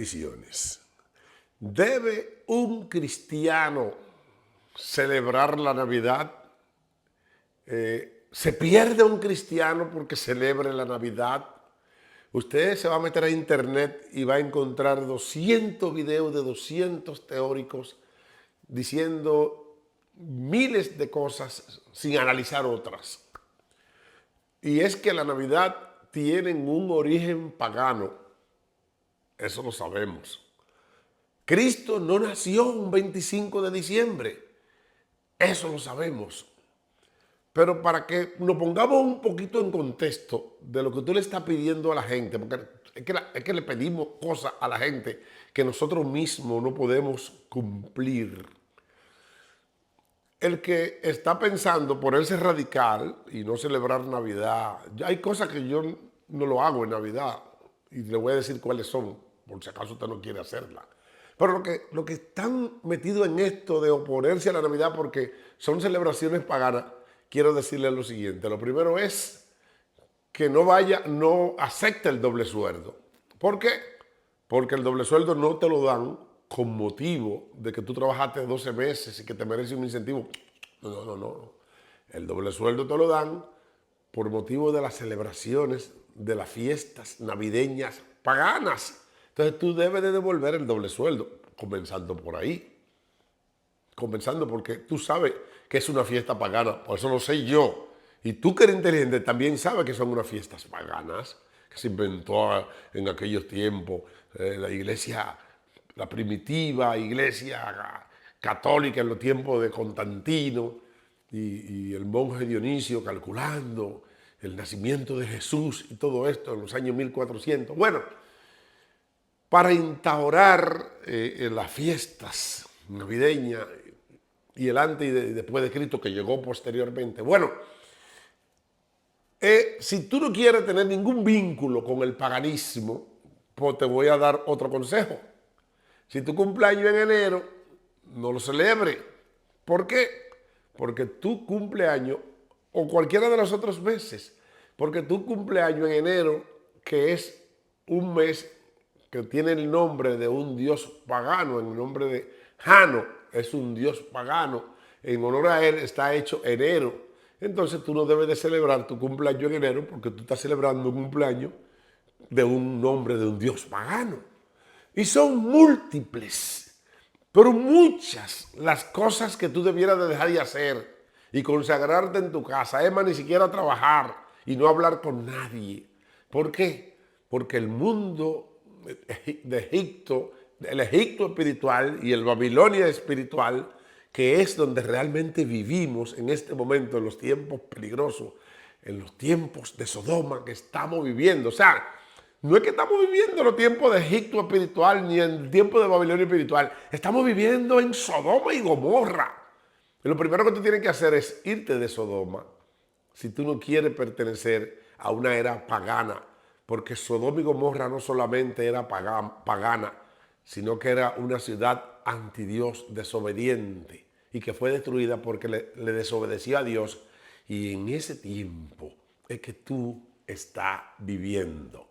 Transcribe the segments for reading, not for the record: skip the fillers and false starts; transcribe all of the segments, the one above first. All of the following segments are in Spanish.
Bendiciones. ¿Debe un cristiano celebrar la Navidad? ¿Se pierde un cristiano porque celebre la Navidad? Usted se va a meter a internet y va a encontrar 200 videos de 200 teóricos diciendo miles de cosas sin analizar otras. Y es que la Navidad tiene un origen pagano, eso lo sabemos. Cristo no nació un 25 de diciembre, eso lo sabemos. Pero para que nos pongamos un poquito en contexto de lo que tú le estás pidiendo a la gente, porque es que le pedimos cosas a la gente que nosotros mismos no podemos cumplir. El que está pensando ponerse radical y no celebrar Navidad, ya hay cosas que yo no lo hago en Navidad y le voy a decir cuáles son, por si acaso usted no quiere hacerla. Pero lo que están metidos en esto de oponerse a la Navidad porque son celebraciones paganas, quiero decirle lo siguiente. Lo primero es que no acepte el doble sueldo. ¿Por qué? Porque el doble sueldo no te lo dan con motivo de que tú trabajaste 12 meses y que te merece un incentivo. No. El doble sueldo te lo dan por motivo de las celebraciones, de las fiestas navideñas paganas. Entonces tú debes de devolver el doble sueldo, comenzando por ahí. Comenzando porque tú sabes que es una fiesta pagana, por eso lo sé yo. Y tú que eres inteligente también sabes que son unas fiestas paganas, que se inventó en aquellos tiempos la iglesia, la primitiva iglesia católica en los tiempos de Constantino y el monje Dionisio calculando el nacimiento de Jesús y todo esto en los años 1400. Bueno, para instaurar las fiestas navideñas y el antes y después de Cristo que llegó posteriormente. Bueno, si tú no quieres tener ningún vínculo con el paganismo, pues te voy a dar otro consejo. Si tu cumpleaños en enero, no lo celebre. ¿Por qué? Porque tu cumpleaños, o cualquiera de los otros meses, porque tu cumpleaños en enero, que es un mes que tiene el nombre de un dios pagano, en el nombre de Jano, es un dios pagano, en honor a él está hecho enero. Entonces tú no debes de celebrar tu cumpleaños en enero porque tú estás celebrando un cumpleaños de un nombre de un dios pagano. Y son múltiples, pero muchas las cosas que tú debieras de dejar de hacer y consagrarte en tu casa. Es más, ni siquiera trabajar y no hablar con nadie. ¿Por qué? Porque el mundo de Egipto, el Egipto espiritual y el Babilonia espiritual, que es donde realmente vivimos en este momento, en los tiempos peligrosos, en los tiempos de Sodoma que estamos viviendo. O sea, no es que estamos viviendo los tiempos de Egipto espiritual ni en el tiempo de Babilonia espiritual. Estamos viviendo en Sodoma y Gomorra. Y lo primero que tú tienes que hacer es irte de Sodoma si tú no quieres pertenecer a una era pagana. Porque Sodoma y Gomorra no solamente era pagana, sino que era una ciudad antidios, desobediente, y que fue destruida porque le desobedeció a Dios. Y en ese tiempo es que tú estás viviendo.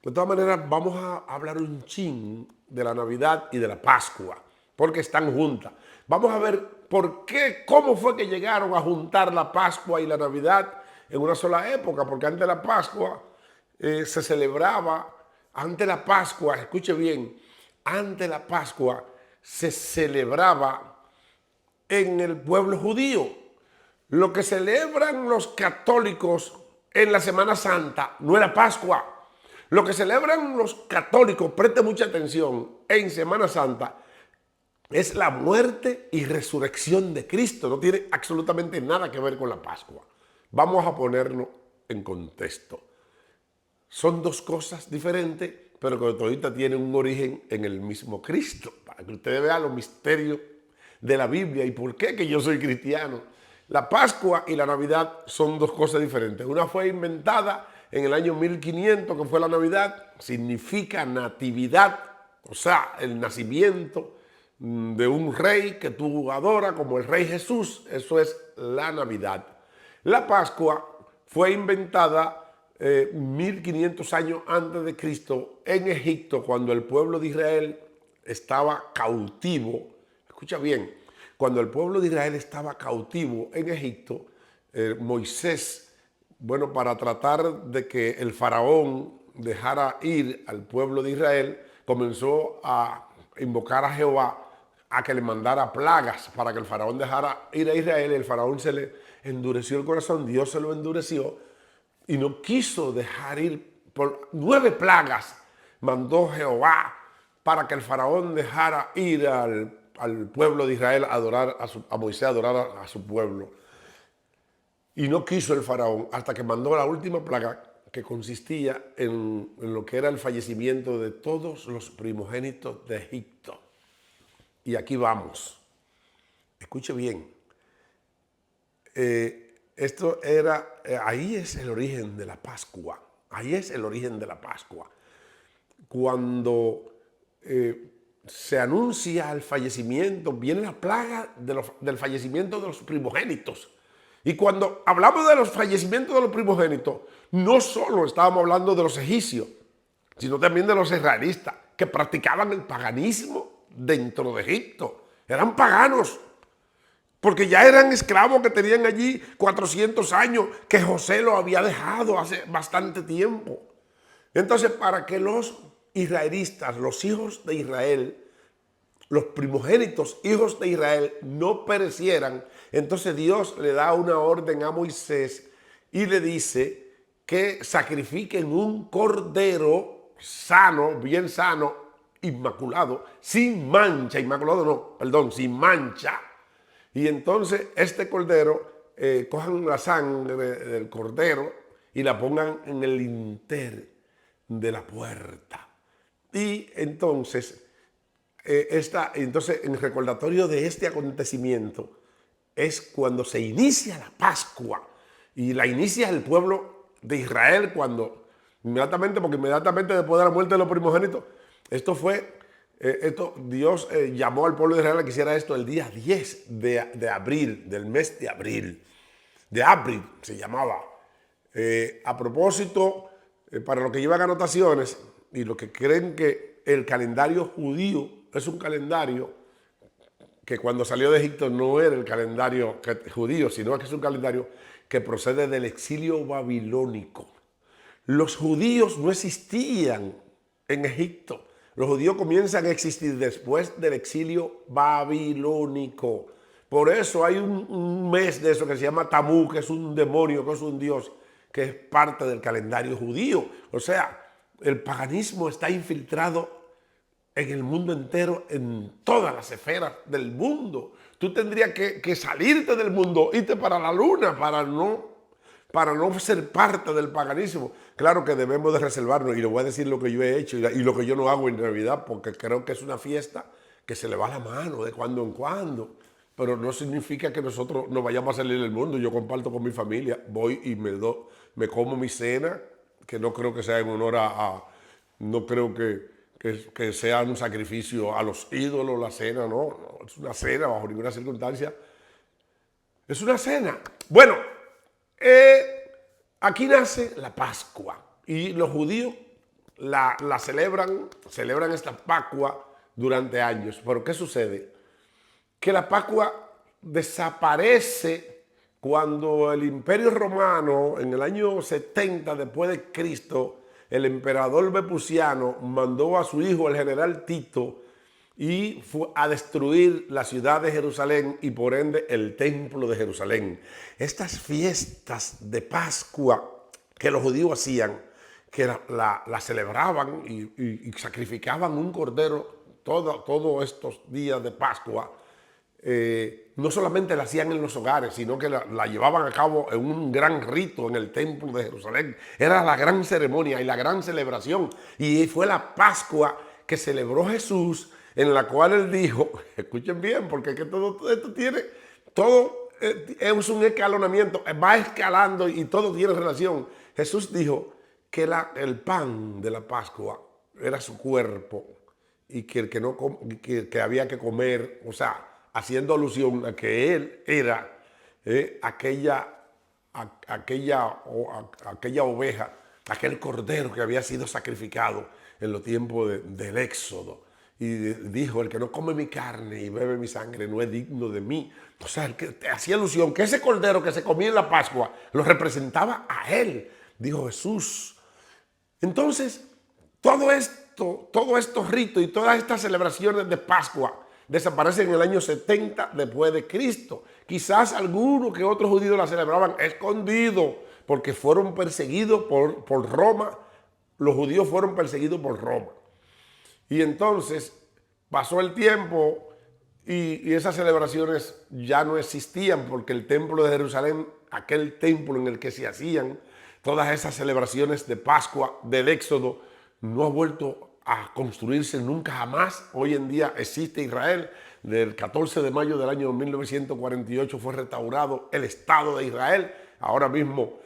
De todas maneras, vamos a hablar un chin de la Navidad y de la Pascua, porque están juntas. Vamos a ver por qué, cómo fue que llegaron a juntar la Pascua y la Navidad en una sola época, porque antes de la Pascua se celebraba, antes de la Pascua, escuche bien, antes de la Pascua se celebraba en el pueblo judío. Lo que celebran los católicos en la Semana Santa no era Pascua. Lo que celebran los católicos, preste mucha atención, en Semana Santa es la muerte y resurrección de Cristo. No tiene absolutamente nada que ver con la Pascua. Vamos a ponerlo en contexto. Son dos cosas diferentes, pero que todavía tienen un origen en el mismo Cristo, para que ustedes vean los misterios de la Biblia y por qué que yo soy cristiano. La Pascua y la Navidad son dos cosas diferentes. Una fue inventada en el año 1500, que fue la Navidad, significa natividad, o sea, el nacimiento de un rey que tú adoras como el rey Jesús. Eso es la Navidad. La Pascua fue inventada 1500 años antes de Cristo en Egipto, cuando el pueblo de Israel estaba cautivo. Escucha bien, cuando el pueblo de Israel estaba cautivo en Egipto, Moisés, bueno, para tratar de que el faraón dejara ir al pueblo de Israel, comenzó a invocar a Jehová a que le mandara plagas para que el faraón dejara ir a Israel. El faraón se le endureció el corazón, Dios se lo endureció y no quiso dejar ir. Por 9 plagas mandó Jehová para que el faraón dejara ir al pueblo de Israel a adorar a Moisés, a adorar a su pueblo. Y no quiso el faraón hasta que mandó la última plaga, que consistía en lo que era el fallecimiento de todos los primogénitos de Egipto. Y aquí vamos. Escuche bien. Esto era, ahí es el origen de la Pascua. Ahí es el origen de la Pascua. Cuando se anuncia el fallecimiento, viene la plaga del fallecimiento de los primogénitos. Y cuando hablamos de los fallecimientos de los primogénitos, no solo estábamos hablando de los egipcios, sino también de los israelitas, que practicaban el paganismo dentro de Egipto. Eran paganos, porque ya eran esclavos que tenían allí 400 años, que José lo había dejado hace bastante tiempo. Entonces, para que los israelitas, los hijos de Israel, los primogénitos hijos de Israel no perecieran, entonces Dios le da una orden a Moisés y le dice que sacrifiquen un cordero sano, bien sano, inmaculado, sin mancha, inmaculado no, perdón, sin mancha. Y entonces este cordero, cojan la sangre del cordero y la pongan en el lintel de la puerta. Y entonces, en recordatorio de este acontecimiento, es cuando se inicia la Pascua. Y la inicia el pueblo de Israel cuando, porque inmediatamente después de la muerte de los primogénitos, Dios llamó al pueblo de Israel a que hiciera esto el día 10 de abril, del mes de abril. De abril se llamaba. A propósito, para los que llevan anotaciones y los que creen que el calendario judío es un calendario que cuando salió de Egipto no era el calendario judío, sino que es un calendario que procede del exilio babilónico. Los judíos no existían en Egipto. Los judíos comienzan a existir después del exilio babilónico. Por eso hay un mes de eso que se llama Tamuz, que es un demonio, que es un dios, que es parte del calendario judío. O sea, el paganismo está infiltrado en el mundo entero, en todas las esferas del mundo. Tú tendrías que salirte del mundo, irte para la luna para no ser parte del paganismo. Claro que debemos de reservarnos, y le voy a decir lo que yo he hecho y lo que yo no hago en Navidad, porque creo que es una fiesta que se le va la mano de cuando en cuando. Pero no significa que nosotros nos vayamos a salir del mundo. Yo comparto con mi familia, voy y me como mi cena, que no creo que sea en honor no creo que sea un sacrificio a los ídolos la cena, no, es una cena bajo ninguna circunstancia. Es una cena. Bueno, aquí nace la Pascua y los judíos la celebran esta Pascua durante años. Pero ¿qué sucede? Que la Pascua desaparece cuando el Imperio Romano, en el año 70 después de Cristo, el emperador Vepuciano mandó a su hijo, el general Tito, y fue a destruir la ciudad de Jerusalén y por ende el templo de Jerusalén. Estas fiestas de Pascua que los judíos hacían, que la celebraban y sacrificaban un cordero todos estos días de Pascua, no solamente la hacían en los hogares, sino que la llevaban a cabo en un gran rito en el templo de Jerusalén. Era la gran ceremonia y la gran celebración. Y fue la Pascua que celebró Jesús, en la cual él dijo, escuchen bien, porque es que todo es un escalonamiento, va escalando y todo tiene relación. Jesús dijo que el pan de la Pascua era su cuerpo y que había que comer, o sea, haciendo alusión a que él era aquella oveja aquel cordero que había sido sacrificado en los tiempos del Éxodo. Y dijo, el que no come mi carne y bebe mi sangre no es digno de mí. O sea, el que hacía alusión que ese cordero que se comía en la Pascua lo representaba a él, dijo Jesús. Entonces, todos estos ritos y todas estas celebraciones de Pascua desaparecen en el año 70 después de Cristo. Quizás algunos que otros judíos la celebraban escondido porque fueron perseguidos por Roma. Los judíos fueron perseguidos por Roma. Y entonces pasó el tiempo y esas celebraciones ya no existían porque el templo de Jerusalén, aquel templo en el que se hacían todas esas celebraciones de Pascua, del Éxodo, no ha vuelto a construirse nunca jamás. Hoy en día existe Israel. Del 14 de mayo del año 1948 fue restaurado el Estado de Israel. Ahora mismo,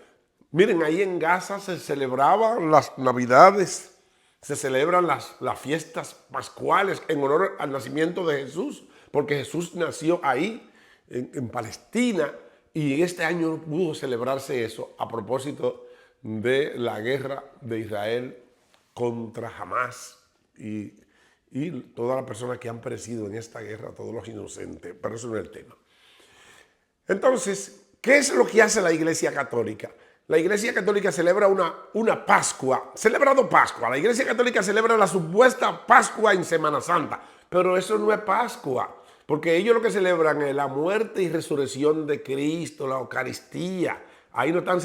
miren, ahí en Gaza se celebraban las Navidades, se celebran las fiestas pascuales en honor al nacimiento de Jesús, porque Jesús nació ahí, en Palestina, y este año no pudo celebrarse eso a propósito de la guerra de Israel contra Hamás y todas las personas que han perecido en esta guerra, todos los inocentes, pero eso no es el tema. Entonces, ¿qué es lo que hace la Iglesia Católica? La Iglesia Católica celebra una Pascua, celebrando Pascua. La Iglesia Católica celebra la supuesta Pascua en Semana Santa, pero eso no es Pascua, porque ellos lo que celebran es la muerte y resurrección de Cristo, la Eucaristía. Ahí no están,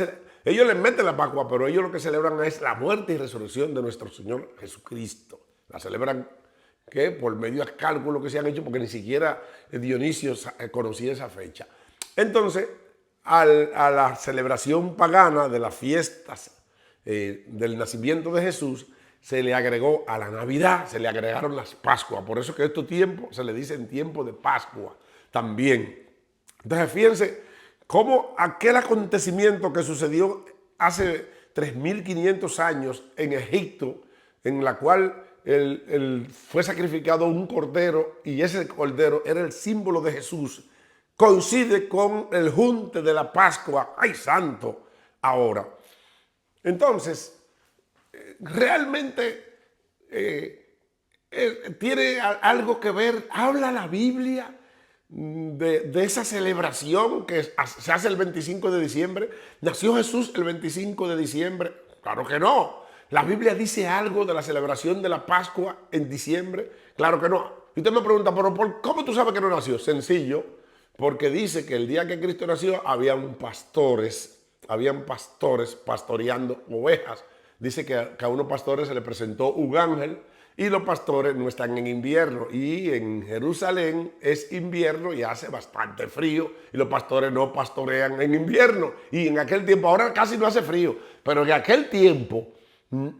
ellos les meten la Pascua, pero ellos lo que celebran es la muerte y resurrección de nuestro Señor Jesucristo. La celebran que por medio de cálculos que se han hecho, porque ni siquiera Dionisio conocía esa fecha. Entonces, a la celebración pagana de las fiestas del nacimiento de Jesús, se le agregó a la Navidad, se le agregaron las Pascuas. Por eso que estos tiempos se le dicen tiempo de Pascua también. Entonces, fíjense cómo aquel acontecimiento que sucedió hace 3.500 años en Egipto, en la cual fue sacrificado un cordero y ese cordero era el símbolo de Jesús, coincide con el junte de la Pascua. ¡Ay, santo! Ahora, entonces, realmente tiene algo que ver, habla la Biblia de esa celebración que se hace el 25 de diciembre. ¿Nació Jesús el 25 de diciembre? Claro que no. ¿La Biblia dice algo de la celebración de la Pascua en diciembre? Claro que no. Y usted me pregunta, ¿pero cómo tú sabes que no nació? Sencillo, porque dice que el día que Cristo nació habían pastores pastoreando ovejas. Dice que a unos pastores se les presentó un ángel y los pastores no están en invierno. Y en Jerusalén es invierno y hace bastante frío y los pastores no pastorean en invierno. Y en aquel tiempo, ahora casi no hace frío, pero en aquel tiempo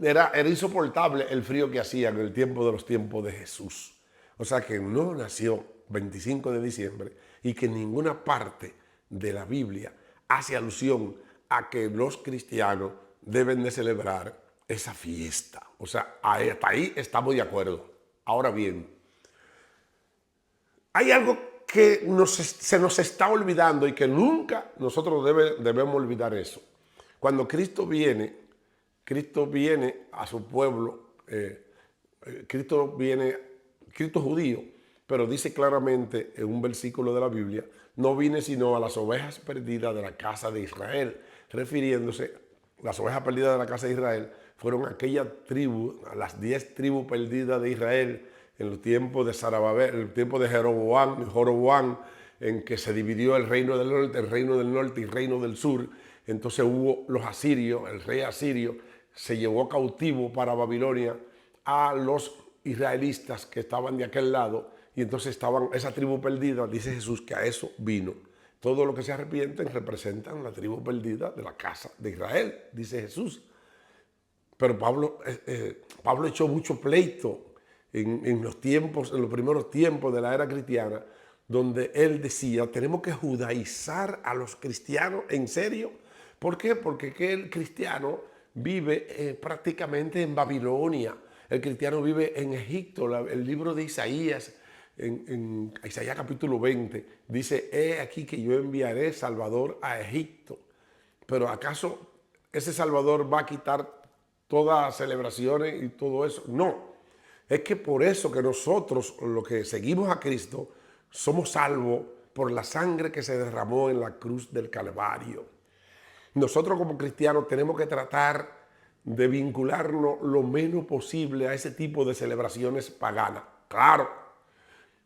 era insoportable el frío que hacía en el tiempo de los tiempos de Jesús. O sea que no nació 25 de diciembre y que en ninguna parte de la Biblia hace alusión a que los cristianos deben de celebrar esa fiesta. O sea, hasta ahí estamos de acuerdo. Ahora bien, hay algo que se nos está olvidando y que nunca nosotros debemos olvidar eso. Cuando Cristo viene a su pueblo, Cristo judío, pero dice claramente en un versículo de la Biblia, no vine sino a las ovejas perdidas de la casa de Israel, refiriéndose, las ovejas perdidas de la casa de Israel fueron aquellas tribus, las 10 tribus perdidas de Israel en los tiempos de Zarababel, en el tiempo de Jeroboam, en que se dividió el reino del norte y el reino del sur. Entonces hubo los asirios, el rey asirio se llevó cautivo para Babilonia a los israelitas que estaban de aquel lado, y entonces estaban esa tribu perdida. Dice Jesús que a eso vino. Todo lo que se arrepienten representan la tribu perdida de la casa de Israel, dice Jesús. Pero Pablo echó mucho pleito en los primeros tiempos de la era cristiana, donde él decía, tenemos que judaizar a los cristianos, ¿en serio? ¿Por qué? Porque el cristiano vive prácticamente en Babilonia. El cristiano vive en Egipto. El libro de Isaías, en Isaías capítulo 20, dice, he aquí que yo enviaré Salvador a Egipto. Pero ¿acaso ese Salvador va a quitar todas celebraciones y todo eso. No, es que por eso que nosotros, los que seguimos a Cristo, somos salvos por la sangre que se derramó en la cruz del Calvario. Nosotros como cristianos tenemos que tratar de vincularnos lo menos posible a ese tipo de celebraciones paganas. Claro.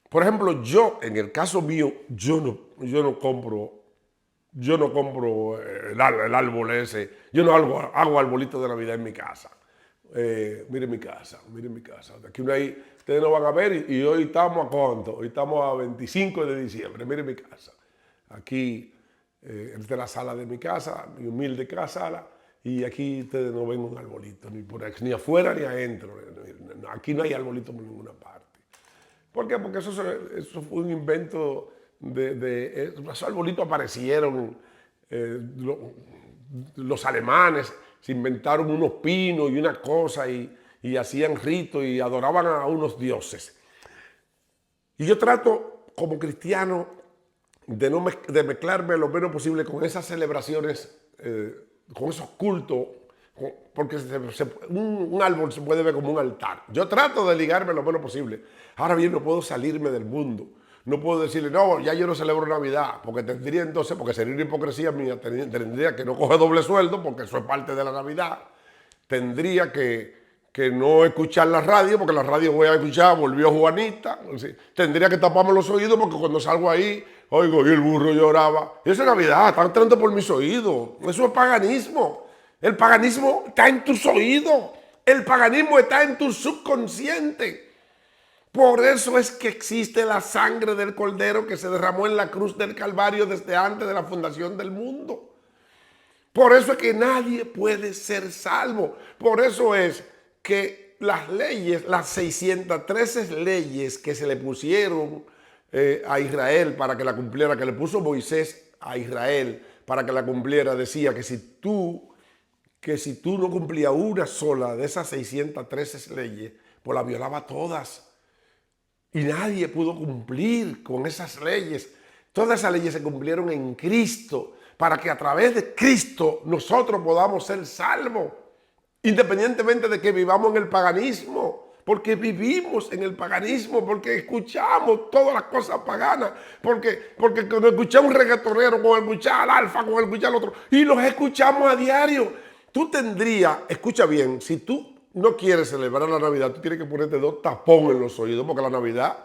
Por ejemplo, yo, en el caso mío, yo no compro el árbol ese. Yo no hago arbolito de Navidad en mi casa. Miren mi casa, miren mi casa. Aquí no hay, ustedes no van a ver y hoy estamos a cuánto. Hoy estamos a 25 de diciembre. Miren mi casa. Aquí, esta es la sala de mi casa, mi humilde sala. Y aquí ustedes no ven un arbolito, ni afuera ni adentro. Aquí no hay arbolito por ninguna parte. ¿Por qué? Porque eso fue un invento esos arbolitos aparecieron, los alemanes se inventaron unos pinos y una cosa y hacían ritos y adoraban a unos dioses. Y yo trato como cristiano de mezclarme lo menos posible con esas celebraciones, con esos cultos, porque un árbol se puede ver como un altar. Yo trato de ligarme lo menos posible. Ahora bien, no puedo salirme del mundo. No puedo decirle, no, ya yo no celebro Navidad, porque tendría entonces, porque sería una hipocresía mía, tendría que no coger doble sueldo, porque eso es parte de la Navidad. Tendría que no escuchar la radio, porque la radio voy a escuchar, volvió Juanita. Tendría que taparme los oídos, porque cuando salgo ahí, oigo, y el burro lloraba. Y eso es Navidad, están entrando por mis oídos. Eso es paganismo. El paganismo está en tus oídos. El paganismo está en tu subconsciente. Por eso es que existe la sangre del Cordero que se derramó en la cruz del Calvario desde antes de la fundación del mundo. Por eso es que nadie puede ser salvo. Por eso es que las leyes, las 613 leyes que se le pusieron a Israel para que la cumpliera, que le puso Moisés a Israel para que la cumpliera, decía que si tú no cumplías una sola de esas 613 leyes, pues la violaba todas. Y nadie pudo cumplir con esas leyes. Todas esas leyes se cumplieron en Cristo, para que a través de Cristo nosotros podamos ser salvos, independientemente de que vivamos en el paganismo, porque vivimos en el paganismo, porque escuchamos todas las cosas paganas, porque cuando escuchamos un reggaetonero, con escuchar al alfa, con escuchar al otro, y los escuchamos a diario. Tú tendrías, escucha bien, si tú no quieres celebrar la Navidad, tú tienes que ponerte 2 tapones en los oídos, porque la Navidad,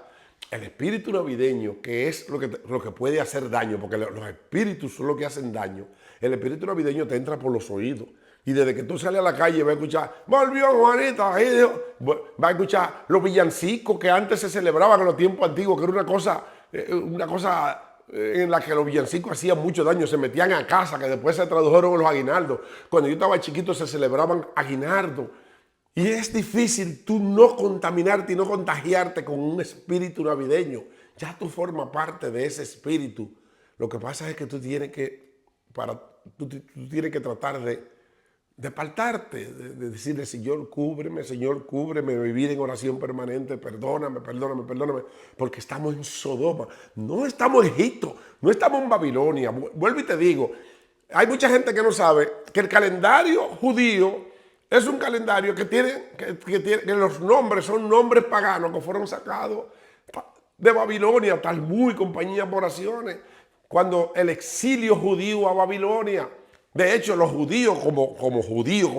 el espíritu navideño, que es lo que puede hacer daño, porque los espíritus son los que hacen daño, el espíritu navideño te entra por los oídos. Y desde que tú sales a la calle, va a escuchar, volvió Juanita, va a escuchar los villancicos que antes se celebraban en los tiempos antiguos, que era una cosa en la que los villancicos hacían mucho daño, se metían a casa, que después se tradujeron en los aguinaldos. Cuando yo estaba chiquito se celebraban aguinaldos. Y es difícil tú no contaminarte y no contagiarte con un espíritu navideño. Ya tú formas parte de ese espíritu. Lo que pasa es que tú tienes que tratar de apartarte, de decirle, Señor, cúbreme, vivir en oración permanente, perdóname, porque estamos en Sodoma. No estamos en Egipto, no estamos en Babilonia. Vuelvo y te digo, hay mucha gente que no sabe que el calendario judío es un calendario que los nombres son nombres paganos que fueron sacados de Babilonia, Talmud y compañía por oraciones. Cuando el exilio judío a Babilonia, de hecho los judíos como judíos,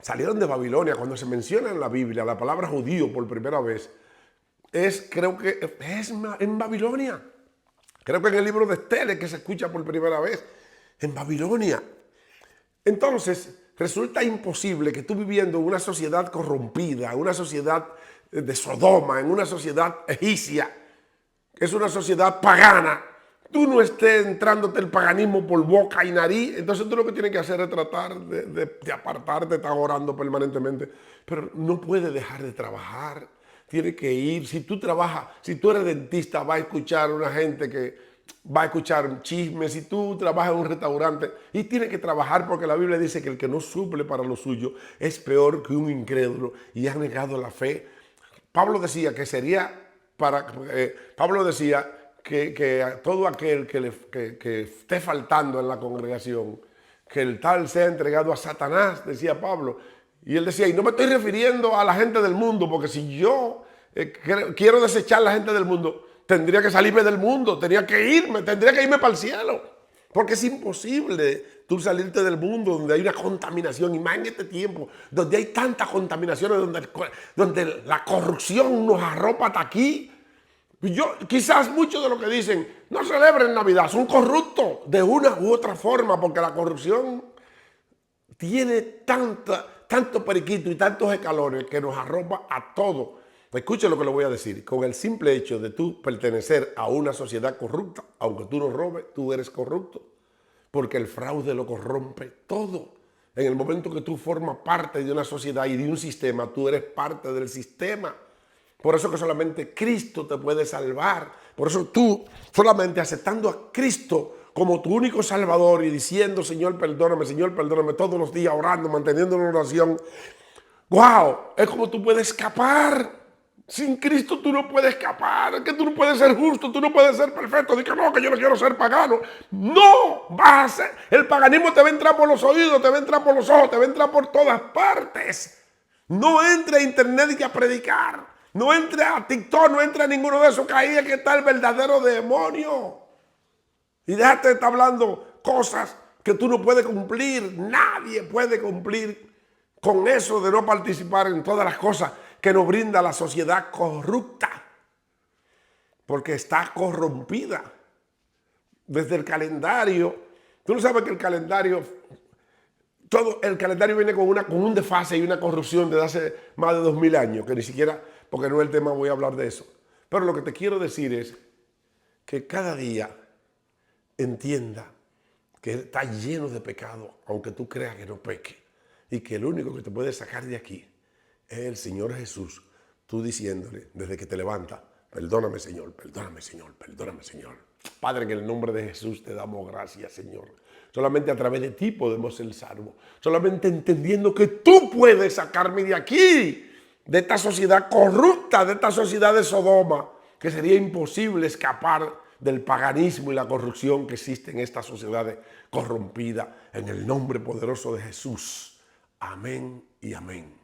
salieron de Babilonia. Cuando se menciona en la Biblia la palabra judío por primera vez, creo que es en Babilonia. Creo que en el libro de Estel es que se escucha por primera vez, en Babilonia. Entonces, resulta imposible que tú viviendo en una sociedad corrompida, en una sociedad de Sodoma, en una sociedad egipcia, que es una sociedad pagana, tú no estés entrándote el paganismo por boca y nariz. Entonces tú lo que tienes que hacer es tratar de apartarte, estar orando permanentemente. Pero no puedes dejar de trabajar, tienes que ir. Si tú trabajas, si tú eres dentista, vas a escuchar a una gente que va a escuchar chismes. Si tú trabajas en un restaurante, y tienes que trabajar, porque la Biblia dice que el que no suple para lo suyo es peor que un incrédulo y ha negado la fe. Pablo decía que que todo aquel que esté faltando en la congregación, que el tal sea entregado a Satanás, decía Pablo. Y él decía, y no me estoy refiriendo a la gente del mundo, porque si yo quiero desechar a la gente del mundo, tendría que salirme del mundo, tendría que irme para el cielo. Porque es imposible tú salirte del mundo donde hay una contaminación, y más en este tiempo, donde hay tantas contaminaciones, donde la corrupción nos arropa hasta aquí. Quizás muchos de los que dicen, no celebren Navidad, son corruptos de una u otra forma, porque la corrupción tiene tanto periquito y tantos escalones que nos arropa a todos. Escuchen lo que le voy a decir. Con el simple hecho de tú pertenecer a una sociedad corrupta, aunque tú no robes, tú eres corrupto. Porque el fraude lo corrompe todo. En el momento que tú formas parte de una sociedad y de un sistema, tú eres parte del sistema. Por eso que solamente Cristo te puede salvar. Por eso tú, solamente aceptando a Cristo como tu único salvador y diciendo, Señor, perdóname, todos los días orando, manteniendo una oración. ¡Wow! Es como tú puedes escapar. Sin Cristo tú no puedes escapar. Es que tú no puedes ser justo, tú no puedes ser perfecto. Dice que no, que yo no quiero ser pagano. No vas a ser. El paganismo te va a entrar por los oídos, te va a entrar por los ojos, te va a entrar por todas partes. No entre a internet y a predicar. No entre a TikTok, no entre a ninguno de esos, que ahí es que está el verdadero demonio. Y déjate de estar hablando cosas que tú no puedes cumplir. Nadie puede cumplir con eso de no participar en todas las cosas que nos brinda la sociedad corrupta. Porque está corrompida. Desde el calendario. Tú no sabes que el calendario viene con un desfase y una corrupción desde hace más de 2000 años. Que ni siquiera, porque no es el tema, voy a hablar de eso. Pero lo que te quiero decir es que cada día entienda que está lleno de pecado, aunque tú creas que no peque. Y que el único que te puede sacar de aquí es el Señor Jesús. Tú diciéndole desde que te levantas, perdóname Señor, perdóname Señor, perdóname Señor. Padre, en el nombre de Jesús te damos gracias, Señor. Solamente a través de ti podemos ser salvos. Solamente entendiendo que tú puedes sacarme de aquí, de esta sociedad corrupta, de esta sociedad de Sodoma, que sería imposible escapar del paganismo y la corrupción que existe en estas sociedades corrompidas. En el nombre poderoso de Jesús. Amén y amén.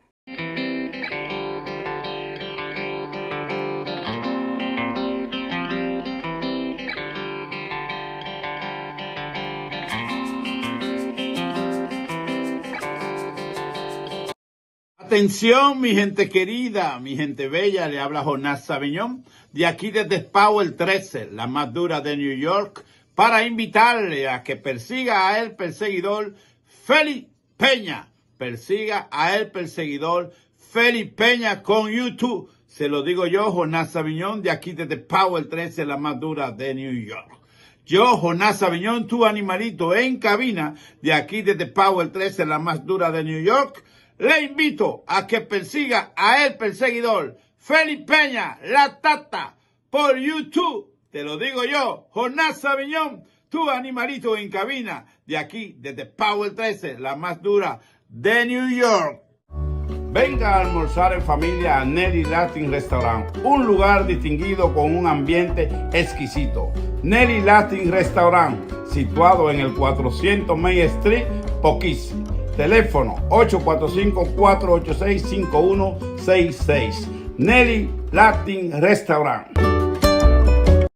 Atención, mi gente querida, mi gente bella, le habla Jonás Sabiñón, de aquí desde Power 13, la más dura de New York, para invitarle a que persiga a el perseguidor Félix Peña. Persiga a el perseguidor Félix Peña con YouTube. Se lo digo yo, Jonás Sabiñón, de aquí desde Power 13, la más dura de New York. Yo, Jonás Sabiñón, tu animalito en cabina, de aquí desde Power 13, la más dura de New York. Le invito a que persiga a el perseguidor Félix Peña, la Tata, por YouTube. Te lo digo yo, Jonás Sabiñón, tu animalito en cabina, de aquí, desde Power 13, la más dura de New York. Venga a almorzar en familia a Nelly Latin Restaurant, un lugar distinguido con un ambiente exquisito. Nelly Latin Restaurant, situado en el 400 Main Street, Poughkeepsie. Teléfono 845-486-5166. Nelly Latin Restaurant.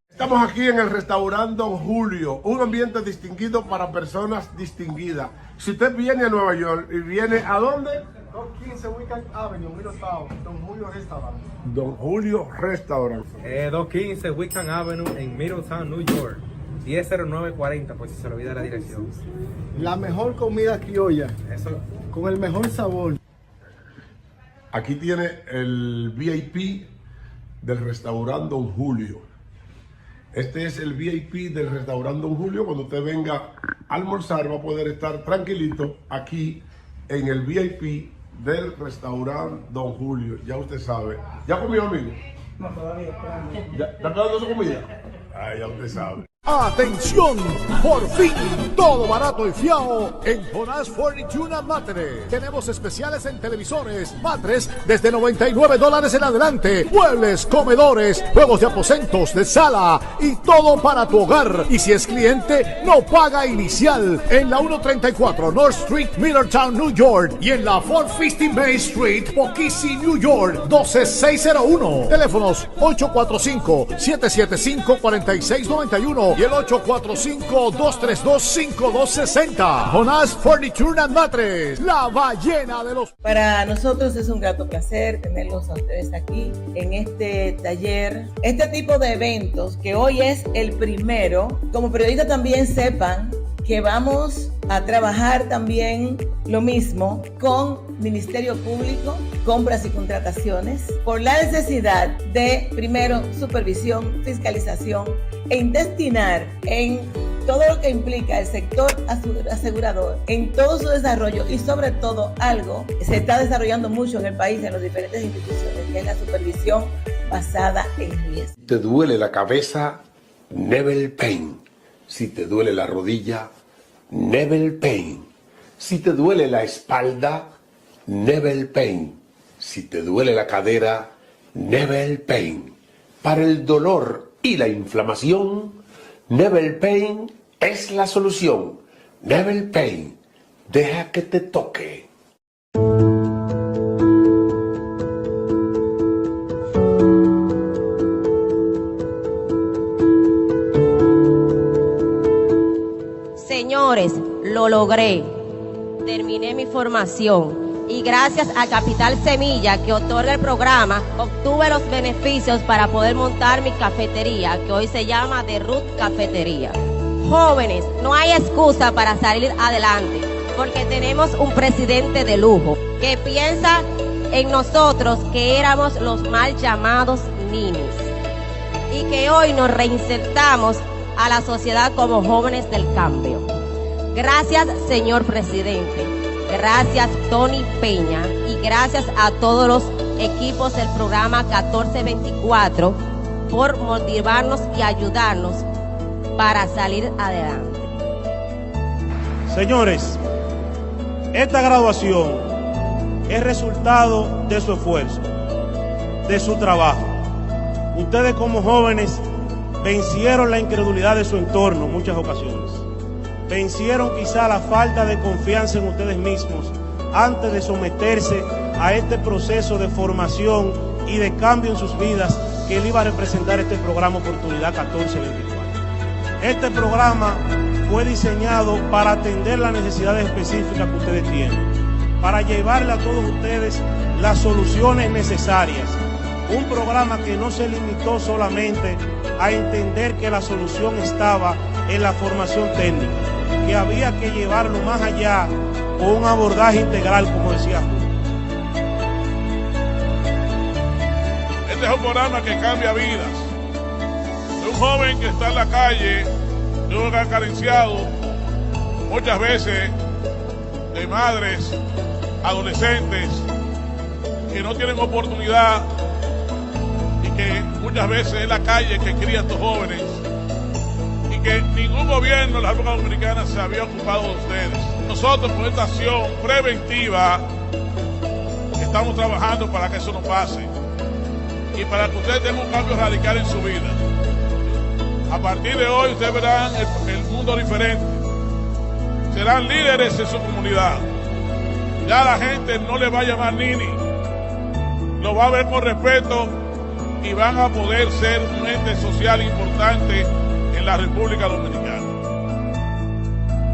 Estamos aquí en el restaurante Don Julio, un ambiente distinguido para personas distinguidas. Si usted viene a Nueva York y viene ¿a dónde? 215 Wickham Avenue, Middletown, Don Julio Restaurant. Don Julio Restaurant. 215 Wickham Avenue en Middletown, New York. 100940, pues si se le olvida la dirección. La mejor comida criolla, eso, con el mejor sabor. Aquí tiene el VIP del restaurante Don Julio. Este es el VIP del restaurante Don Julio. Cuando usted venga a almorzar va a poder estar tranquilito aquí en el VIP del restaurante Don Julio. Ya usted sabe. ¿Ya comió, amigo? No, todavía. ¿Ya está esperando su comida? Ah, ya usted sabe. ¡Atención! Por fin, todo barato y fiao en Jonás Furniture and Mattress. Tenemos especiales en televisores, matres desde $99 en adelante, muebles, comedores, juegos de aposentos, de sala y todo para tu hogar. Y si es cliente, no paga inicial. En la 134 North Street, Middletown, New York, y en la 415 Bay Street, Poughkeepsie, New York, 12601. Teléfonos 845-775-4691 y el 845-232-5260. Jonás Furniture and Mattress, la ballena de los... Para nosotros es un grato placer tenerlos a ustedes aquí en este taller. Este tipo de eventos, que hoy es el primero, como periodistas también sepan que vamos a trabajar también lo mismo con Ministerio Público, compras y contrataciones, por la necesidad de, primero, supervisión, fiscalización e intestinar en todo lo que implica el sector asegurador, en todo su desarrollo y sobre todo algo que se está desarrollando mucho en el país, en las diferentes instituciones, que es la supervisión basada en riesgo. Si te duele la cabeza, Nebel Pain. Si te duele la rodilla, Nebel Pain. Si te duele la espalda, Nebel Pain. Si te duele la cadera, Nebel Pain. Para el dolor y la inflamación, Nebel Pain es la solución. Nebel Pain. Deja que te toque. Señores, lo logré. Terminé mi formación y gracias a Capital Semilla que otorga el programa, obtuve los beneficios para poder montar mi cafetería, que hoy se llama The Root Cafetería. Jóvenes, no hay excusa para salir adelante, porque tenemos un presidente de lujo que piensa en nosotros, que éramos los mal llamados ninis, y que hoy nos reinsertamos a la sociedad como jóvenes del cambio. Gracias, señor presidente. Gracias, Tony Peña. Y gracias a todos los equipos del programa 1424 por motivarnos y ayudarnos para salir adelante. Señores, esta graduación es resultado de su esfuerzo, de su trabajo. Ustedes como jóvenes vencieron la incredulidad de su entorno en muchas ocasiones. Vencieron quizá la falta de confianza en ustedes mismos antes de someterse a este proceso de formación y de cambio en sus vidas que le iba a representar este programa Oportunidad 1424. Este programa fue diseñado para atender las necesidades específicas que ustedes tienen, para llevarle a todos ustedes las soluciones necesarias. Un programa que no se limitó solamente a entender que la solución estaba en la formación técnica, que había que llevarlo más allá con un abordaje integral, como decía Julio. Este es un programa que cambia vidas. De un joven que está en la calle, de un hogar carenciado, muchas veces de madres, adolescentes, que no tienen oportunidad y que muchas veces es la calle que cría a estos jóvenes y que ningún gobierno de la República Dominicana se había ocupado de ustedes. Nosotros con esta acción preventiva estamos trabajando para que eso no pase y para que ustedes tengan un cambio radical en su vida. A partir de hoy ustedes verán el mundo diferente. Serán líderes en su comunidad. Ya la gente no le va a llamar nini. Lo va a ver con respeto y van a poder ser un ente social importante en la República Dominicana.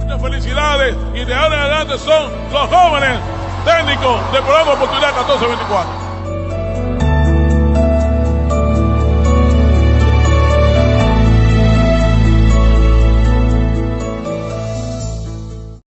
Muchas felicidades y de ahora en adelante son los jóvenes técnicos del programa Oportunidad 1424.